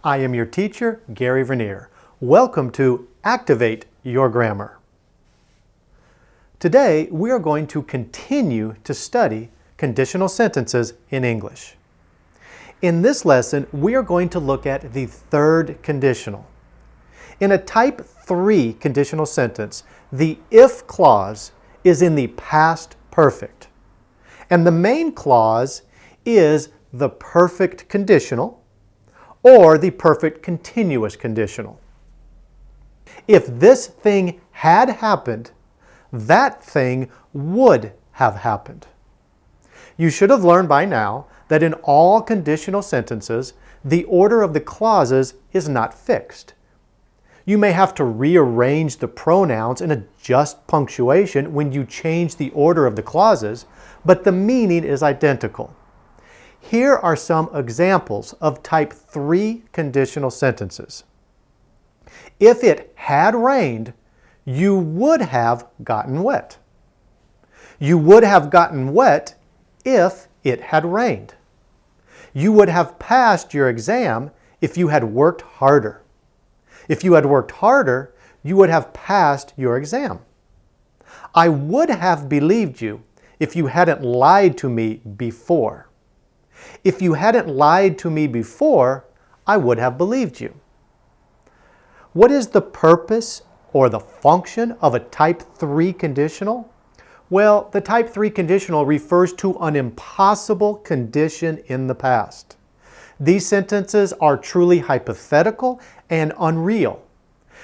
I am your teacher, Gary Vernier. Welcome to Activate Your Grammar. Today, we are going to continue to study conditional sentences in English. In this lesson, we are going to look at the third conditional. In a type 3 conditional sentence, the if clause is in the past perfect. And the main clause is the perfect conditional or the perfect continuous conditional. If this thing had happened, that thing would have happened. You should have learned by now that in all conditional sentences, the order of the clauses is not fixed. You may have to rearrange the pronouns and adjust punctuation when you change the order of the clauses, but the meaning is identical. Here are some examples of type 3 conditional sentences. If it had rained, you would have gotten wet. You would have gotten wet if it had rained. You would have passed your exam if you had worked harder. If you had worked harder, you would have passed your exam. I would have believed you if you hadn't lied to me before. If you hadn't lied to me before, I would have believed you. What is the purpose or the function of a type 3 conditional? Well, the type 3 conditional refers to an impossible condition in the past. These sentences are truly hypothetical and unreal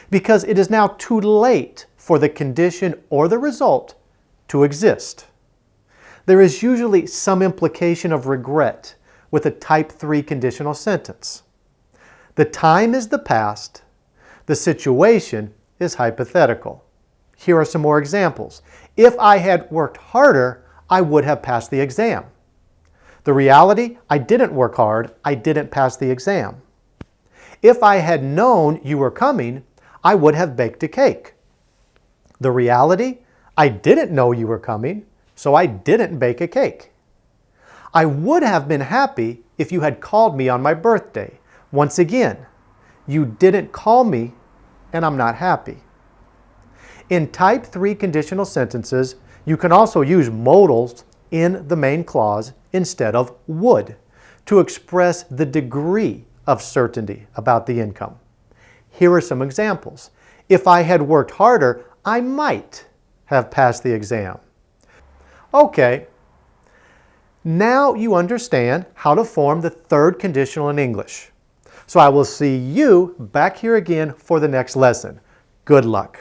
because it is now too late for the condition or the result to exist. There is usually some implication of regret with a type 3 conditional sentence. The time is the past. The situation is hypothetical. Here are some more examples. If I had worked harder, I would have passed the exam. The reality, I didn't work hard. I didn't pass the exam. If I had known you were coming, I would have baked a cake. The reality, I didn't know you were coming, so I didn't bake a cake. I would have been happy if you had called me on my birthday. Once again, you didn't call me, and I'm not happy. In type 3 conditional sentences, you can also use modals in the main clause instead of would to express the degree of certainty about the income. Here are some examples. If I had worked harder, I might have passed the exam. Okay, now you understand how to form the third conditional in English. So I will see you back here again for the next lesson. Good luck.